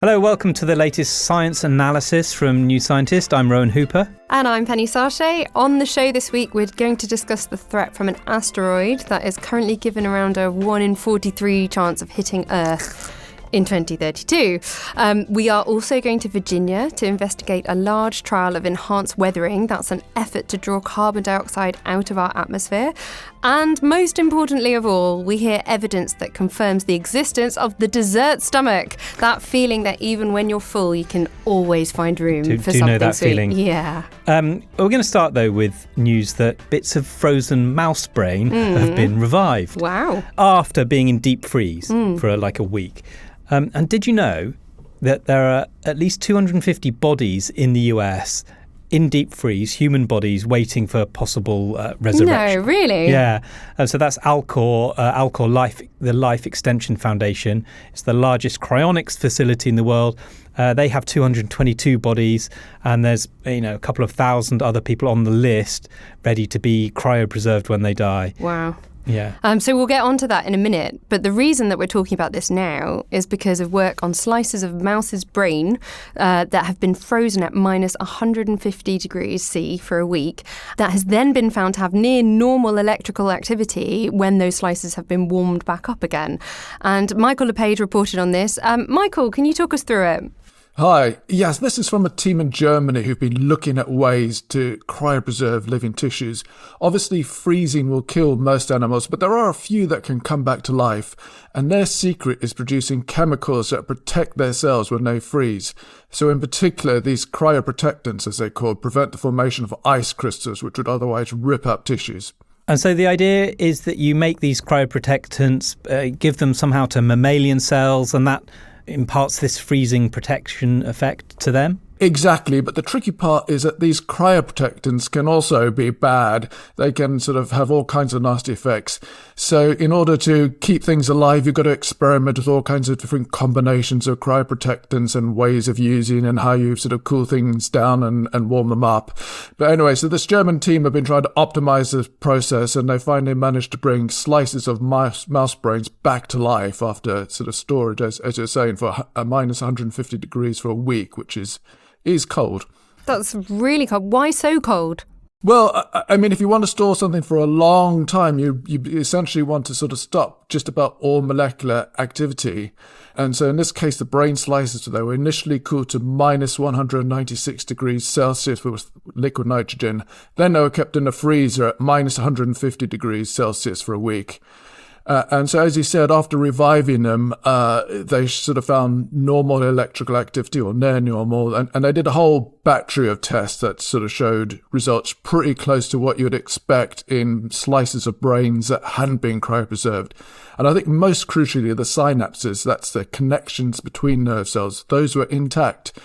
Hello, welcome to the latest science analysis from New Scientist. I'm Rowan Hooper. And I'm Penny Sarche. On the show this week, we're going to discuss the threat from an asteroid that is currently given around a 1 in 43 chance of hitting Earth in 2032. We are also going to Virginia to investigate a large trial of enhanced weathering. That's an effort to draw carbon dioxide out of our atmosphere. And most importantly of all, we hear evidence that confirms the existence of the dessert stomach. That feeling that even when you're full, you can always find room for something you know that sweet. feeling? Yeah. We're going to start, though, with news that bits of frozen mouse brain have been revived. Wow. After being in deep freeze for a week. And did you know that there are at least 250 bodies in the US in deep freeze, human bodies waiting for possible resurrection? No, really? Yeah. So that's Alcor Life, the Life Extension Foundation. It's the largest cryonics facility in the world. They have 222 bodies, and there's a couple of thousand other people on the list ready to be cryopreserved when they die. Wow. Yeah. So we'll get onto that in a minute. But the reason that we're talking about this now is because of work on slices of mouse's brain that have been frozen at minus 150 degrees C for a week. That has then been found to have near normal electrical activity when those slices have been warmed back up again. And Michael LePage reported on this. Michael, can you talk us through it? Hi. Yes, this is from a team in Germany who've been looking at ways to cryopreserve living tissues. Obviously, freezing will kill most animals, but there are a few that can come back to life. And their secret is producing chemicals that protect their cells when they freeze. So in particular, these cryoprotectants, as they're called, prevent the formation of ice crystals, which would otherwise rip up tissues. And so the idea is that you make these cryoprotectants, give them somehow to mammalian cells, and that imparts this freezing protection effect to them? Exactly, but the tricky part is that these cryoprotectants can also be bad. They can sort of have all kinds of nasty effects. So in order to keep things alive, you've got to experiment with all kinds of different combinations of cryoprotectants and ways of using and how you sort of cool things down and warm them up. But anyway, so this German team have been trying to optimize this process, and they finally managed to bring slices of mouse brains back to life after sort of storage, as you're saying, for a minus 150 degrees for a week, which is cold. That's really cold. Why so cold? Well, I mean, if you want to store something for a long time, you essentially want to sort of stop just about all molecular activity. And so in this case, the brain slices, they were initially cooled to minus 196 degrees Celsius with liquid nitrogen. Then they were kept in a freezer at minus 150 degrees Celsius for a week. And so, as you said, after reviving them, they sort of found normal electrical activity or near normal. And they did a whole battery of tests that sort of showed results pretty close to what you would expect in slices of brains that hadn't been cryopreserved. And I think most crucially, the synapses, that's the connections between nerve cells, those were intact.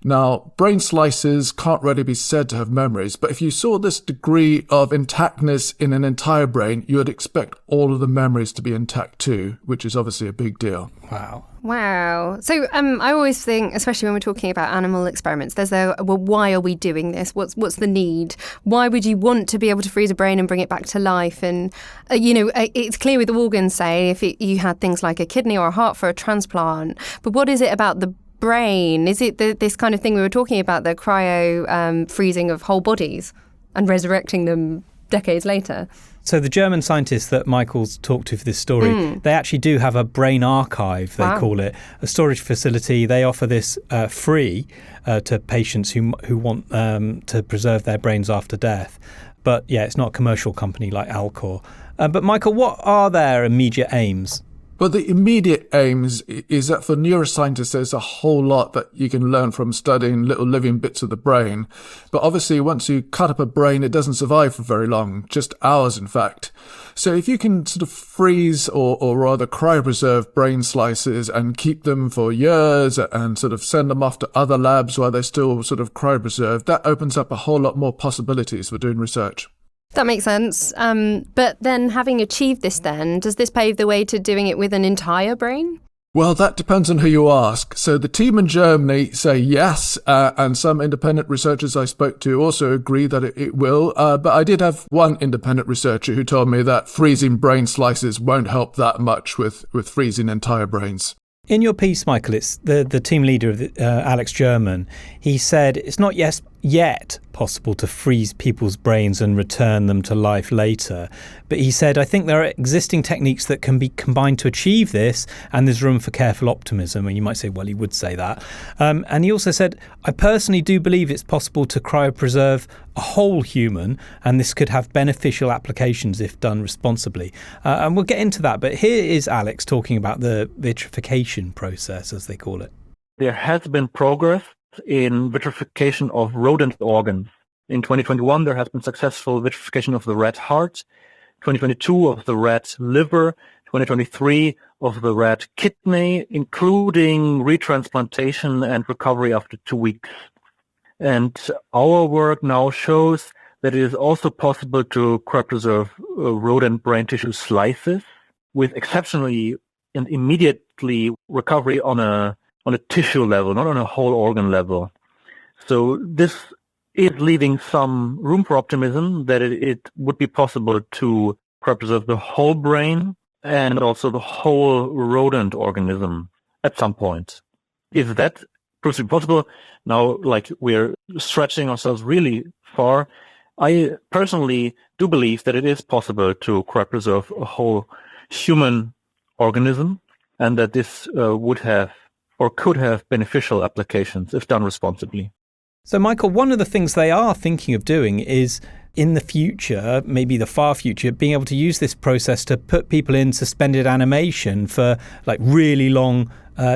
Now, brain slices can't really be said to have memories, but if you saw this degree of intactness in an entire brain, you would expect all of the memories to be intact too, which is obviously a big deal. Wow. So I always think, especially when we're talking about animal experiments, there's why are we doing this? What's the need? Why would you want to be able to freeze a brain and bring it back to life? And, it's clear with organs, say, if you had things like a kidney or a heart for a transplant. But what is it about the brain? Is it this kind of thing we were talking about, the cryo freezing of whole bodies and resurrecting them decades later? So the German scientists that Michael's talked to for this story, they actually do have a brain archive, they call it, a storage facility. They offer this free to patients who want to preserve their brains after death. But yeah, it's not a commercial company like Alcor. But Michael, what are their immediate aims? Well, the immediate aim is that for neuroscientists, there's a whole lot that you can learn from studying little living bits of the brain. But obviously, once you cut up a brain, it doesn't survive for very long, just hours, in fact. So if you can sort of freeze or rather cryopreserve brain slices and keep them for years and sort of send them off to other labs while they're still sort of cryopreserved, that opens up a whole lot more possibilities for doing research. That makes sense. But then having achieved this then, does this pave the way to doing it with an entire brain? Well, that depends on who you ask. So the team in Germany say yes, and some independent researchers I spoke to also agree that it will. But I did have one independent researcher who told me that freezing brain slices won't help that much with freezing entire brains. In your piece, Michael, it's the team leader of Alex German. He said it's not yet possible to freeze people's brains and return them to life later. But he said, I think there are existing techniques that can be combined to achieve this, and there's room for careful optimism. And you might say, well, he would say that. And he also said, I personally do believe it's possible to cryopreserve a whole human, and this could have beneficial applications if done responsibly. And we'll get into that. But here is Alex talking about the vitrification process, as they call it. There has been progress in vitrification of rodent organs. In 2021, there has been successful vitrification of the rat heart, 2022 of the rat liver, 2023 of the rat kidney, including retransplantation and recovery after 2 weeks. And our work now shows that it is also possible to cryopreserve rodent brain tissue slices with exceptionally and immediately recovery on a tissue level, not on a whole organ level. So this is leaving some room for optimism that it would be possible to cryopreserve the whole brain and also the whole rodent organism at some point. If that proves to be possible, now we're stretching ourselves really far, I personally do believe that it is possible to cryopreserve a whole human organism, and that this would have or could have beneficial applications if done responsibly. So, Michael, one of the things they are thinking of doing is, in the future, maybe the far future, being able to use this process to put people in suspended animation for really long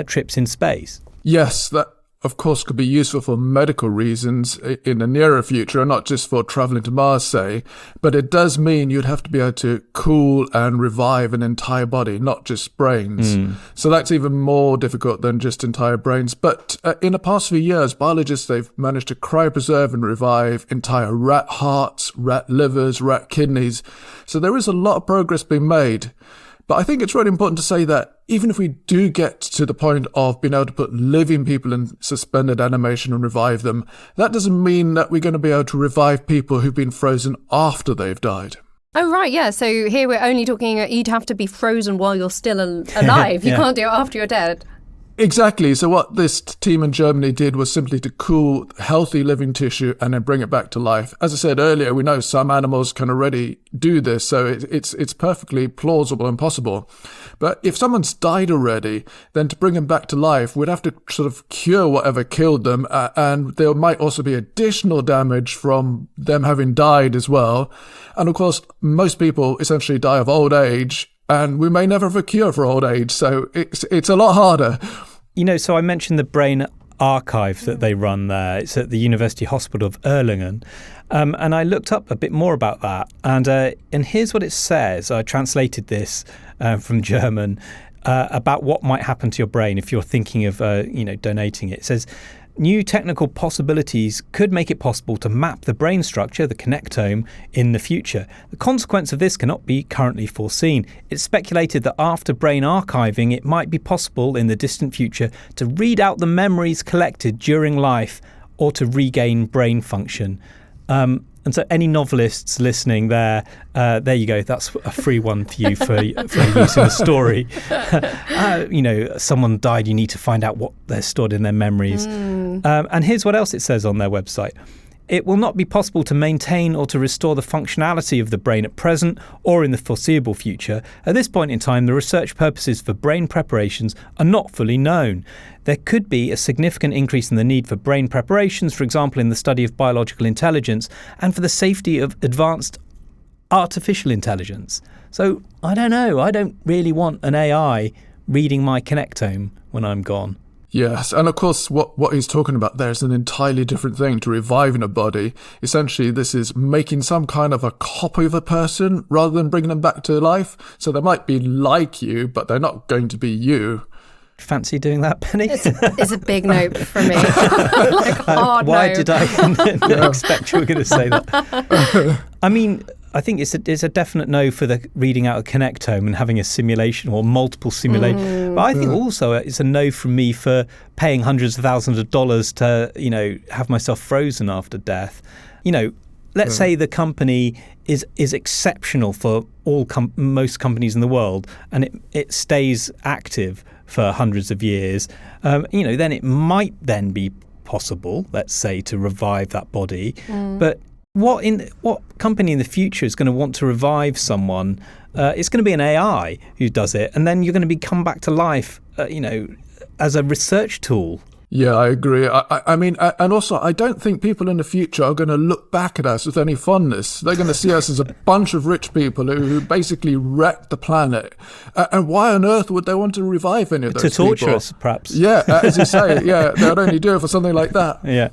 trips in space. Yes, that of course could be useful for medical reasons in the nearer future, and not just for travelling to Mars, say, but it does mean you'd have to be able to cool and revive an entire body, not just brains. So that's even more difficult than just entire brains. But in the past few years, biologists, they've managed to cryopreserve and revive entire rat hearts, rat livers, rat kidneys. So there is a lot of progress being made. But I think it's really important to say that even if we do get to the point of being able to put living people in suspended animation and revive them, that doesn't mean that we're going to be able to revive people who've been frozen after they've died. Oh, right, yeah. So here we're only talking, you'd have to be frozen while you're still alive. You can't do it after you're dead. Exactly. So what this team in Germany did was simply to cool healthy living tissue and then bring it back to life. As I said earlier, we know some animals can already do this, so it's perfectly plausible and possible. But if someone's died already, then to bring them back to life, we'd have to sort of cure whatever killed them, and there might also be additional damage from them having died as well. And of course, most people essentially die of old age, and we may never have a cure for old age, so it's a lot harder. So I mentioned the brain archive that they run there. It's at the University Hospital of Erlangen. And I looked up a bit more about that. And here's what it says. I translated this from German about what might happen to your brain if you're thinking of donating it. It says, new technical possibilities could make it possible to map the brain structure, the connectome, in the future. The consequence of this cannot be currently foreseen. It's speculated that after brain archiving, it might be possible in the distant future to read out the memories collected during life or to regain brain function. And so any novelists listening there you go. That's a free one for you for use in a story. Someone died, you need to find out what they're stored in their memories. And here's what else it says on their website. It will not be possible to maintain or to restore the functionality of the brain at present or in the foreseeable future. At this point in time, the research purposes for brain preparations are not fully known. There could be a significant increase in the need for brain preparations, for example, in the study of biological intelligence and for the safety of advanced artificial intelligence. So, I don't know. I don't really want an AI reading my connectome when I'm gone. Yes, and of course what he's talking about there is an entirely different thing to reviving a body. Essentially, this is making some kind of a copy of a person rather than bringing them back to life. So they might be like you, but they're not going to be you. Fancy doing that, Penny? It's a big no for me. Hard why no. did I expect you were going to say that? I mean, I think it's a definite no for the reading out a connectome and having a simulation or multiple simulations. But I think also it's a no from me for paying hundreds of thousands of dollars to, have myself frozen after death. let's say the company is exceptional for most companies in the world, and it stays active for hundreds of years, then it might then be possible, let's say, to revive that body. But what company in the future is going to want to revive someone? It's going to be an AI who does it, and then you're going to come back to life, as a research tool. Yeah, I agree. I mean, and also, I don't think people in the future are going to look back at us with any fondness. They're going to see us as a bunch of rich people who basically wrecked the planet. And why on earth would they want to revive any of those people? To torture us, perhaps. Yeah, as you say, they'd only do it for something like that. Yeah.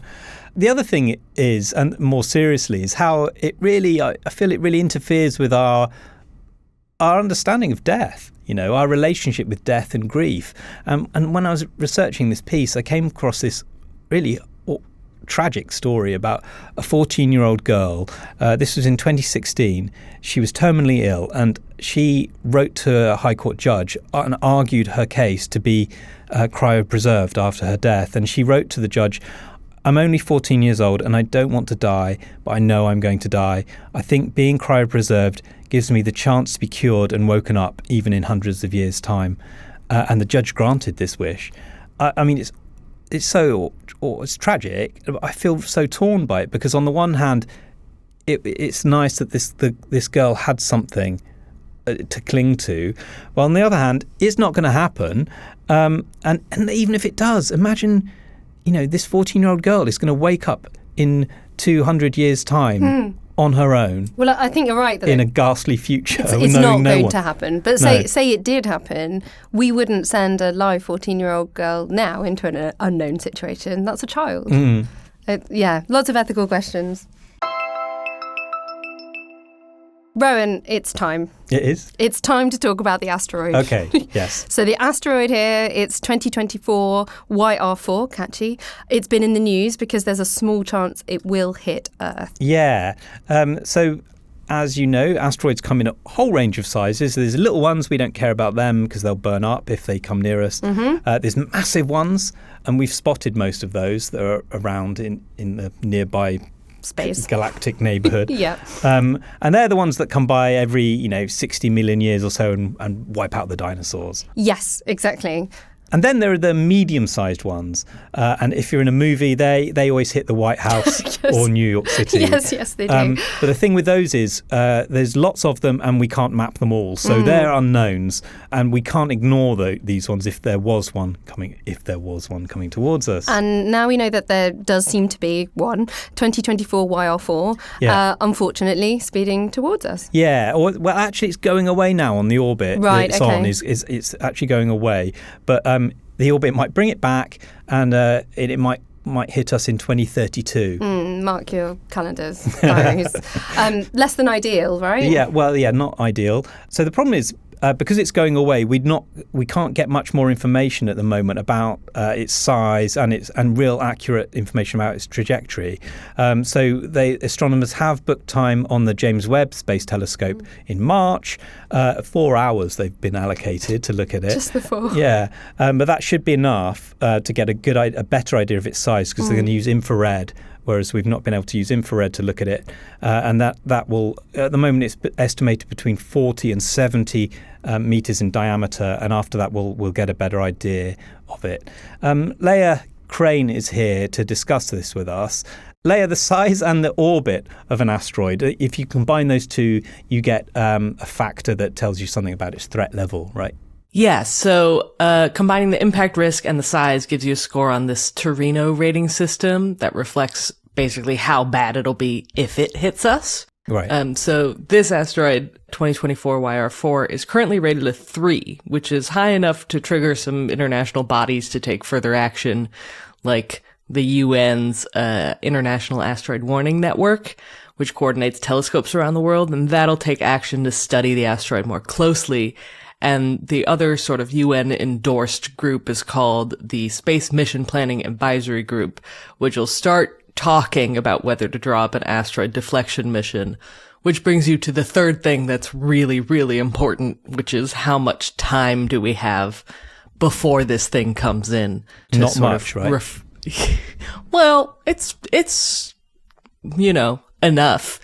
The other thing is, and more seriously, is how it really, I feel it really interferes with our understanding of death. Our relationship with death and grief. And when I was researching this piece, I came across this really tragic story about a 14-year-old girl. This was in 2016. She was terminally ill, and she wrote to a High Court judge and argued her case to be cryopreserved after her death. And she wrote to the judge, "I'm only 14 years old and I don't want to die, but I know I'm going to die. I think being cryopreserved gives me the chance to be cured and woken up even in hundreds of years' time." And the judge granted this wish. I mean, it's tragic. I feel so torn by it, because on the one hand, it's nice that this girl had something to cling to, while on the other hand, it's not going to happen. And even if it does, imagine, this 14-year-old girl is going to wake up in 200 years' time on her own. Well, I think you're right. That in a ghastly future. It's not going to happen. But say it did happen, we wouldn't send a live 14-year-old girl now into an unknown situation. That's a child. Lots of ethical questions. Rowan, it's time. It is? It's time to talk about the asteroid. Okay, yes. So the asteroid here, it's 2024 YR4, catchy. It's been in the news because there's a small chance it will hit Earth. Yeah. So as you know, asteroids come in a whole range of sizes. There's little ones, we don't care about them because they'll burn up if they come near us. There's massive ones, and we've spotted most of those that are around in the nearby space galactic neighborhood. Yeah. And they're the ones that come by every 60 million years or so and wipe out the dinosaurs. Yes, exactly. And then there are the medium-sized ones. And if you're in a movie, they always hit the White House yes. or New York City. Yes, they do. But the thing with those is there's lots of them and we can't map them all. So they're unknowns. And we can't ignore these ones if there was one coming towards us. And now we know that there does seem to be one, 2024 YR4, unfortunately, speeding towards us. Yeah. Well, actually, it's going away now on the orbit. Right, it's okay. on. It's actually going away. But the orbit might bring it back, and it might hit us in 2032. Mark your calendars, diaries. Less than ideal, right? Yeah, well, not ideal. So the problem is, because it's going away, we can't get much more information at the moment about its size and real accurate information about its trajectory. So astronomers have booked time on the James Webb Space Telescope in March. 4 hours they've been allocated to look at it. Just the 4. Yeah, but that should be enough to get a better idea of its size, because they're going to use infrared. Whereas we've not been able to use infrared to look at it. And that will, at the moment, it's estimated between 40 and 70 meters in diameter. And after that, we'll get a better idea of it. Leah Crane is here to discuss this with us. Leah, the size and the orbit of an asteroid, if you combine those two, you get a factor that tells you something about its threat level, right? Yeah, so combining the impact risk and the size gives you a score on this Torino rating system that reflects basically how bad it'll be if it hits us. Right. So this asteroid, 2024 YR4, is currently rated a 3, which is high enough to trigger some international bodies to take further action, like the UN's International Asteroid Warning Network, which coordinates telescopes around the world, and that'll take action to study the asteroid more closely. And the other sort of UN-endorsed group is called the Space Mission Planning Advisory Group, which will start talking about whether to draw up an asteroid deflection mission, which brings you to the third thing that's really, really important, which is how much time do we have before this thing comes in? Not much, right? Well, it's enough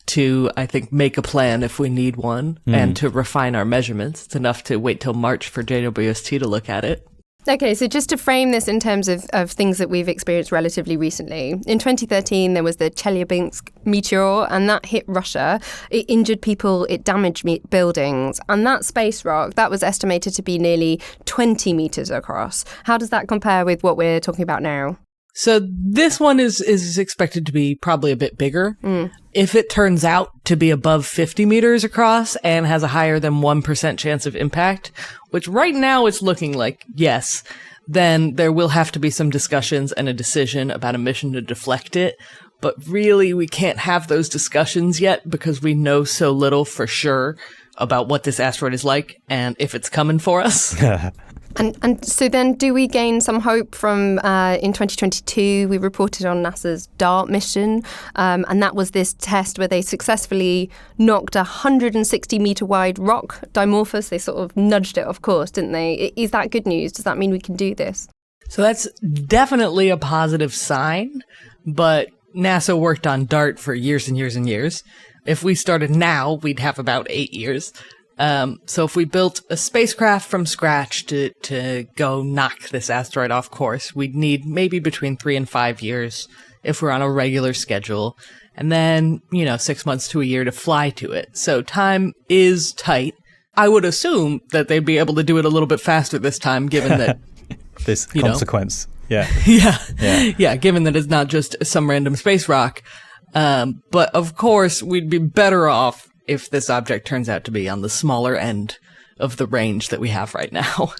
to, I think, make a plan if we need one and to refine our measurements. It's enough to wait till March for JWST to look at it. Okay, so just to frame this in terms of things that we've experienced relatively recently. In 2013, there was the Chelyabinsk meteor, and that hit Russia. It injured people, it damaged buildings. And that space rock, that was estimated to be nearly 20 meters across. How does that compare with what we're talking about now? So this one is expected to be probably a bit bigger. If it turns out to be above 50 meters across and has a higher than 1% chance of impact, which right now it's looking like yes, then there will have to be some discussions and a decision about a mission to deflect it. But really, we can't have those discussions yet because we know so little for sure about what this asteroid is like and if it's coming for us. And so then do we gain some hope from, in 2022, we reported on NASA's DART mission, and that was this test where they successfully knocked a 160-meter wide rock, Dimorphos. They sort of nudged it off course, didn't they? Is that good news? Does that mean we can do this? So that's definitely a positive sign, but NASA worked on DART for years and years and years. If we started now, we'd have about 8 years. So if we built a spacecraft from scratch to go knock this asteroid off course, we'd need maybe between 3 and 5 years if we're on a regular schedule. And then, 6 months to a year to fly to it. So time is tight. I would assume that they'd be able to do it a little bit faster this time, given that this consequence. Yeah. Yeah, given that it's not just some random space rock. But of course, we'd be better off if this object turns out to be on the smaller end of the range that we have right now.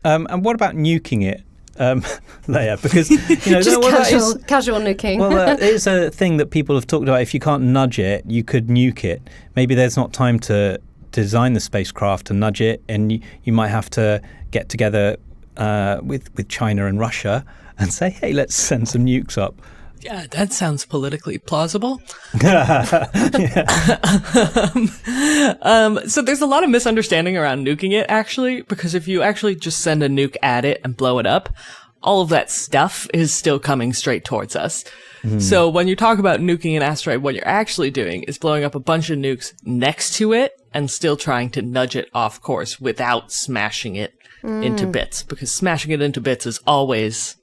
And what about nuking it, Leia? Because, just casual nuking. Well, it is a thing that people have talked about. If you can't nudge it, you could nuke it. Maybe there's not time to design the spacecraft to nudge it, and you might have to get together with China and Russia and say, hey, let's send some nukes up. Yeah, that sounds politically plausible. So there's a lot of misunderstanding around nuking it, actually, because if you actually just send a nuke at it and blow it up, all of that stuff is still coming straight towards us. So when you talk about nuking an asteroid, what you're actually doing is blowing up a bunch of nukes next to it and still trying to nudge it off course without smashing it into bits, because smashing it into bits is always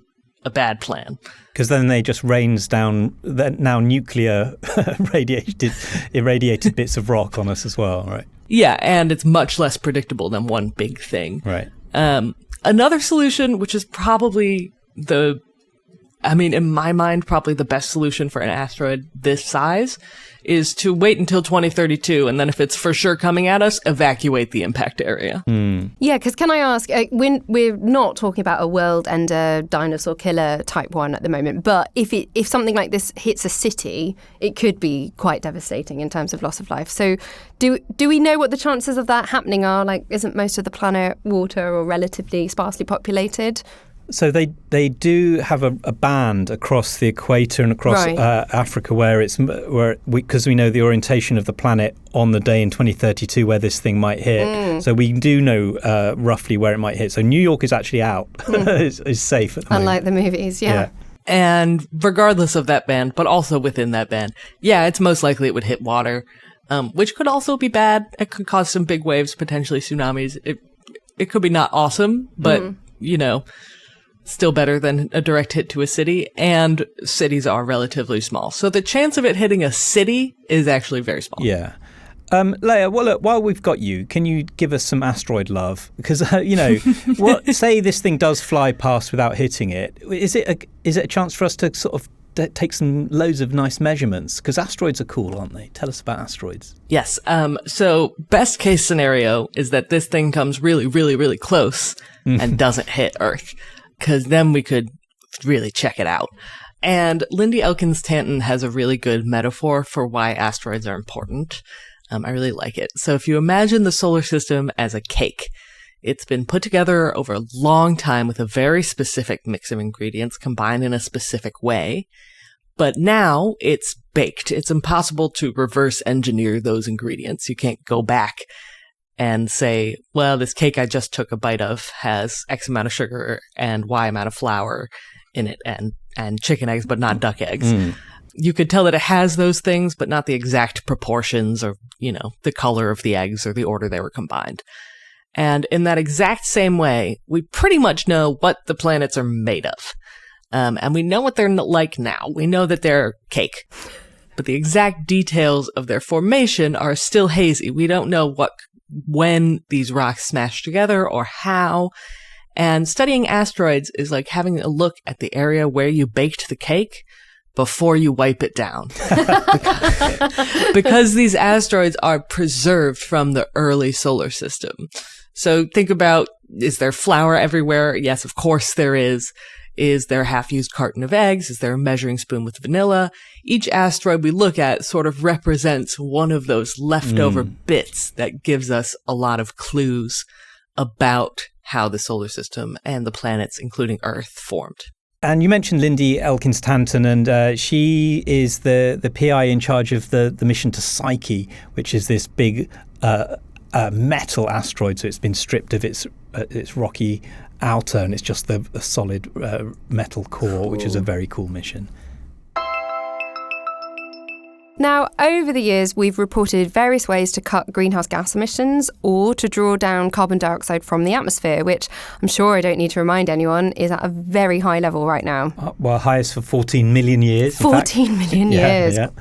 a bad plan. Because then they just rains down now nuclear irradiated bits of rock on us as well, right? Yeah, and it's much less predictable than one big thing. Right. Another solution, which is probably in my mind, probably the best solution for an asteroid this size, is to wait until 2032, and then if it's for sure coming at us, evacuate the impact area. Yeah, because can I ask, we're not talking about a world ender, dinosaur killer type one at the moment, but if something like this hits a city, it could be quite devastating in terms of loss of life. So do we know what the chances of that happening are? Like, isn't most of the planet water or relatively sparsely populated? So they do have a band across the equator and across Africa because we know the orientation of the planet on the day in 2032 where this thing might hit. So we do know roughly where it might hit. So New York is actually out, is safe at the moment. Unlike the movies, yeah. And regardless of that band, but also within that band, it's most likely it would hit water, which could also be bad. It could cause some big waves, potentially tsunamis. It could be not awesome, but still better than a direct hit to a city, and cities are relatively small. So the chance of it hitting a city is actually very small. Yeah. Leia, well, look, while we've got you, can you give us some asteroid love? Because, say this thing does fly past without hitting it. Is it a chance for us to sort of take some loads of nice measurements? Because asteroids are cool, aren't they? Tell us about asteroids. Yes. So best case scenario is that this thing comes really, really, really close and doesn't hit Earth, because then we could really check it out. And Lindy Elkins Tanton has a really good metaphor for why asteroids are important. I really like it. So if you imagine the solar system as a cake, it's been put together over a long time with a very specific mix of ingredients combined in a specific way. But now it's baked. It's impossible to reverse engineer those ingredients. You can't go back and say, well, this cake I just took a bite of has X amount of sugar and Y amount of flour in it and chicken eggs, but not duck eggs. You could tell that it has those things, but not the exact proportions or, the color of the eggs or the order they were combined. And in that exact same way, we pretty much know what the planets are made of. And we know what they're like now. We know that they're cake. But the exact details of their formation are still hazy. We don't know when these rocks smashed together or how. And studying asteroids is like having a look at the area where you baked the cake before you wipe it down. Because these asteroids are preserved from the early solar system. So think about, is there flour everywhere? Yes, of course there is. Is there a half-used carton of eggs? Is there a measuring spoon with vanilla? Each asteroid we look at sort of represents one of those leftover bits that gives us a lot of clues about how the solar system and the planets, including Earth, formed. And you mentioned Lindy Elkins-Tanton, and she is the PI in charge of the mission to Psyche, which is this big metal asteroid. So it's been stripped of its rocky outer, and it's just the solid metal core, which is a very cool mission. Now, over the years, we've reported various ways to cut greenhouse gas emissions or to draw down carbon dioxide from the atmosphere, which I'm sure I don't need to remind anyone is at a very high level right now. Well, highest for 14 million years. 14 million years. Yeah.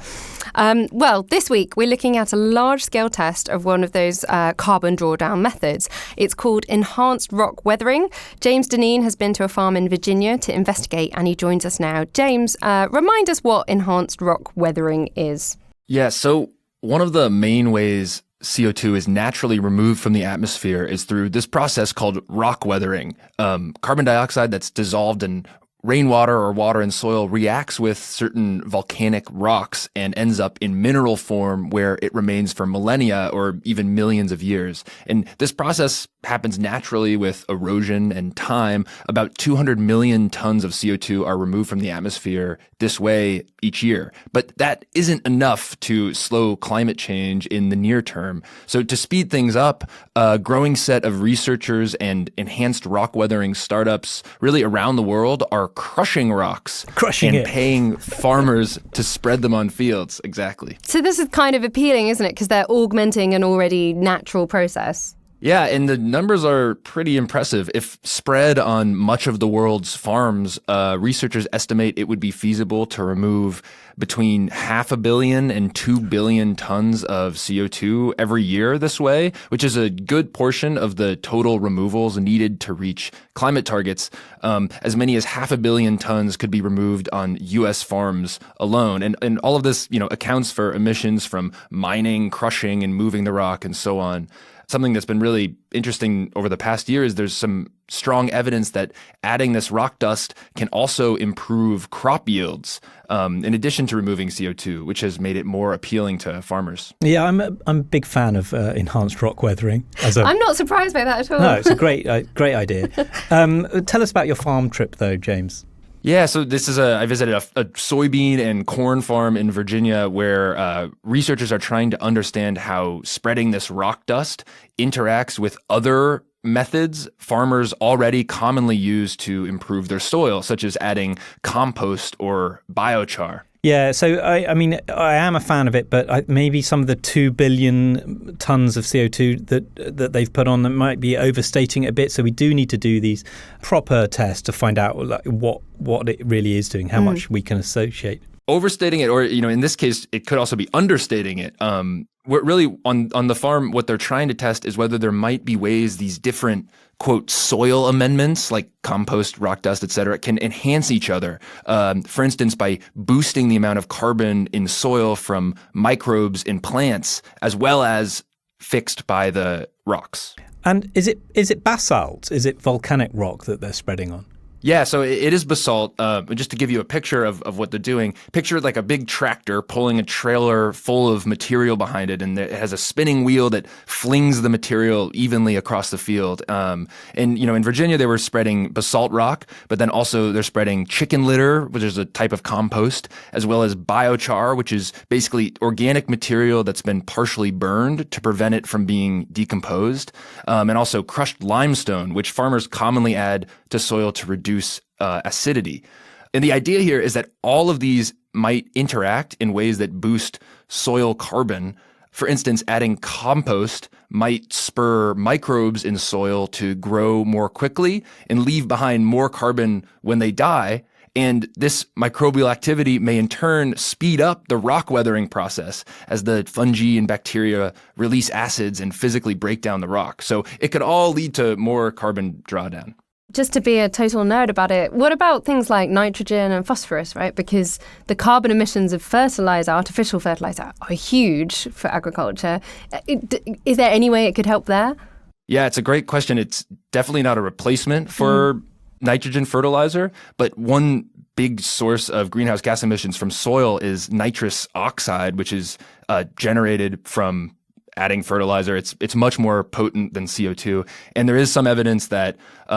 Well, this week we're looking at a large-scale test of one of those carbon drawdown methods. It's called enhanced rock weathering. James Deneen has been to a farm in Virginia to investigate, and he joins us now. James, remind us what enhanced rock weathering is. Yeah, so one of the main ways CO2 is naturally removed from the atmosphere is through this process called rock weathering. Carbon dioxide that's dissolved in rainwater or water in soil reacts with certain volcanic rocks and ends up in mineral form where it remains for millennia or even millions of years. And this process happens naturally with erosion and time. About 200 million tons of CO2 are removed from the atmosphere this way each year. But that isn't enough to slow climate change in the near term. So to speed things up, a growing set of researchers and enhanced rock weathering startups really around the world are crushing rocks and paying farmers to spread them on fields. Exactly. So this is kind of appealing, isn't it? Because they're augmenting an already natural process. Yeah, and the numbers are pretty impressive. If spread on much of the world's farms, researchers estimate it would be feasible to remove between 500 million and 2 billion tons of CO2 every year this way, which is a good portion of the total removals needed to reach climate targets. As many as 500 million tons could be removed on U.S. farms alone. And all of this, accounts for emissions from mining, crushing, and moving the rock and so on. Something that's been really interesting over the past year is there's some strong evidence that adding this rock dust can also improve crop yields, in addition to removing CO2, which has made it more appealing to farmers. Yeah, I'm a big fan of enhanced rock weathering. I'm not surprised by that at all. No, it's a great idea. Tell us about your farm trip, though, James. Yeah, so I visited a soybean and corn farm in Virginia where researchers are trying to understand how spreading this rock dust interacts with other methods farmers already commonly use to improve their soil, such as adding compost or biochar. Yeah, so I mean, I am a fan of it, but maybe some of the 2 billion tons of CO2 that they've put on them might be overstating it a bit. So we do need to do these proper tests to find out what it really is doing, how much we can associate. Overstating it, or in this case, it could also be understating it. What really on the farm, what they're trying to test is whether there might be ways these different, quote, soil amendments like compost, rock dust, et cetera, can enhance each other. For instance, by boosting the amount of carbon in soil from microbes in plants, as well as fixed by the rocks. And is it basalt? Is it volcanic rock that they're spreading on? Yeah, so it is basalt. Just to give you a picture of what they're doing, picture like a big tractor pulling a trailer full of material behind it, and it has a spinning wheel that flings the material evenly across the field. And in Virginia, they were spreading basalt rock, but then also they're spreading chicken litter, which is a type of compost, as well as biochar, which is basically organic material that's been partially burned to prevent it from being decomposed, and also crushed limestone, which farmers commonly add to soil to reduce acidity. And the idea here is that all of these might interact in ways that boost soil carbon. For instance, adding compost might spur microbes in soil to grow more quickly and leave behind more carbon when they die. And this microbial activity may in turn speed up the rock weathering process as the fungi and bacteria release acids and physically break down the rock. So it could all lead to more carbon drawdown. Just to be a total nerd about it, what about things like nitrogen and phosphorus, right? Because the carbon emissions of fertilizer, artificial fertilizer, are huge for agriculture. Is there any way it could help there? Yeah, it's a great question. It's definitely not a replacement for nitrogen fertilizer, but one big source of greenhouse gas emissions from soil is nitrous oxide, which is generated from adding fertilizer. It's much more potent than CO2. And there is some evidence that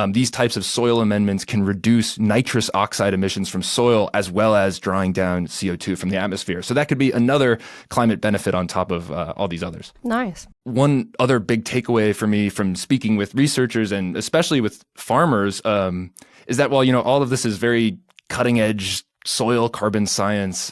these types of soil amendments can reduce nitrous oxide emissions from soil as well as drawing down CO2 from the atmosphere. So that could be another climate benefit on top of all these others. Nice. One other big takeaway for me from speaking with researchers and especially with farmers is that while, all of this is very cutting edge soil carbon science,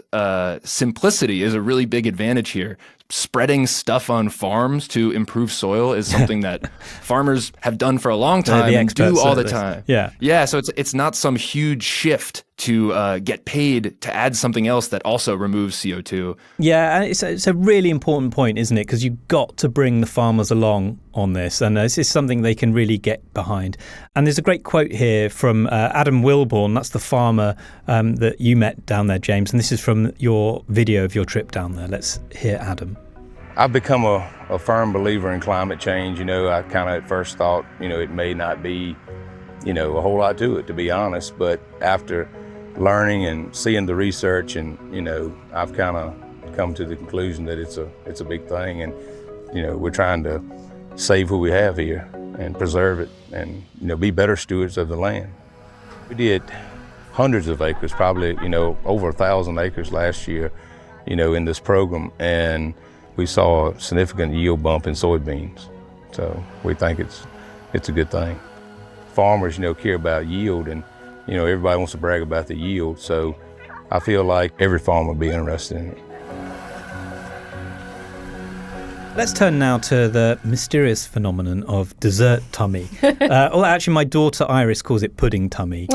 simplicity is a really big advantage here. Spreading stuff on farms to improve soil is something that farmers have done for a long time and do all the time. Yeah. So it's not some huge shift to get paid to add something else that also removes CO2. Yeah, and it's a really important point, isn't it? Because you've got to bring the farmers along on this, and this is something they can really get behind. And there's a great quote here from Adam Wilborn. That's the farmer that you met down there, James. And this is from your video of your trip down there. Let's hear Adam. I've become a firm believer in climate change. I kind of at first thought, it may not be, a whole lot to it, to be honest. But after learning and seeing the research and, I've kind of come to the conclusion that it's a big thing. And, we're trying to save what we have here and preserve it and, be better stewards of the land. We did hundreds of acres, probably, over 1,000 acres last year, in this program. And we saw a significant yield bump in soybeans. So we think it's a good thing. Farmers, care about yield and, everybody wants to brag about the yield. So I feel like every farmer would be interested in it. Let's turn now to the mysterious phenomenon of dessert tummy. Actually, my daughter Iris calls it pudding tummy.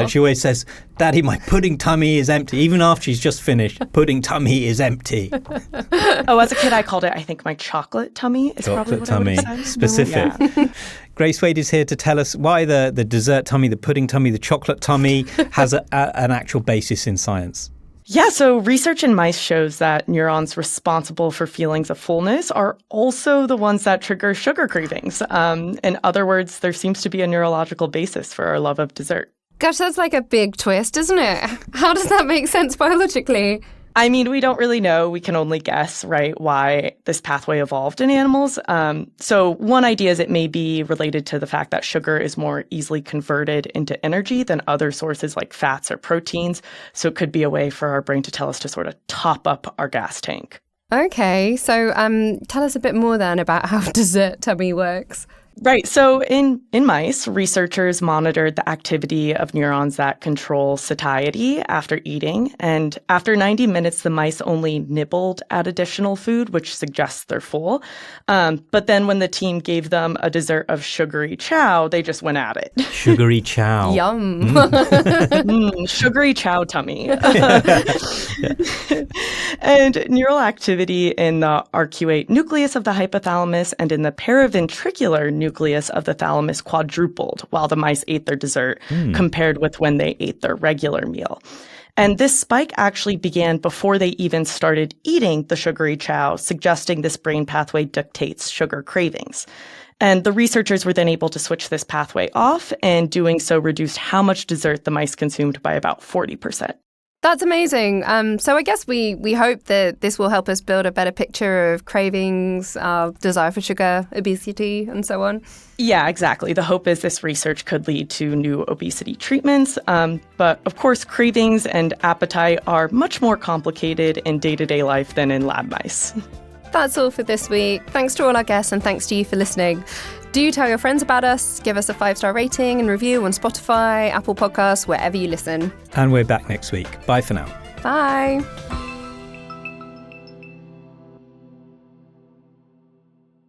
She always says, "Daddy, my pudding tummy is empty." Even after she's just finished, pudding tummy is empty. As a kid, I called it, I think, my chocolate tummy is probably what tummy. I would say. Specific. Yeah. Grace Wade is here to tell us why the dessert tummy, the pudding tummy, the chocolate tummy has an actual basis in science. Yeah, so research in mice shows that neurons responsible for feelings of fullness are also the ones that trigger sugar cravings. In other words, there seems to be a neurological basis for our love of dessert. Gosh, that's like a big twist, isn't it? How does that make sense biologically? I mean, we don't really know. We can only guess, right, why this pathway evolved in animals. So one idea is it may be related to the fact that sugar is more easily converted into energy than other sources like fats or proteins. So it could be a way for our brain to tell us to sort of top up our gas tank. Okay, so tell us a bit more then about how dessert tummy works. Right. So in mice, researchers monitored the activity of neurons that control satiety after eating. And after 90 minutes, the mice only nibbled at additional food, which suggests they're full. But then when the team gave them a dessert of sugary chow, they just went at it. Sugary chow. Yum. Sugary chow tummy. And neural activity in the arcuate nucleus of the hypothalamus and in the paraventricular nucleus of the thalamus quadrupled while the mice ate their dessert compared with when they ate their regular meal. And this spike actually began before they even started eating the sugary chow, suggesting this brain pathway dictates sugar cravings. And the researchers were then able to switch this pathway off, and doing so reduced how much dessert the mice consumed by about 40%. That's amazing. So I guess we hope that this will help us build a better picture of cravings, desire for sugar, obesity, and so on. Yeah, exactly. The hope is this research could lead to new obesity treatments. But of course, cravings and appetite are much more complicated in day-to-day life than in lab mice. That's all for this week. Thanks to all our guests and thanks to you for listening. Do tell your friends about us. Give us a 5-star rating and review on Spotify, Apple Podcasts, wherever you listen. And we're back next week. Bye for now. Bye.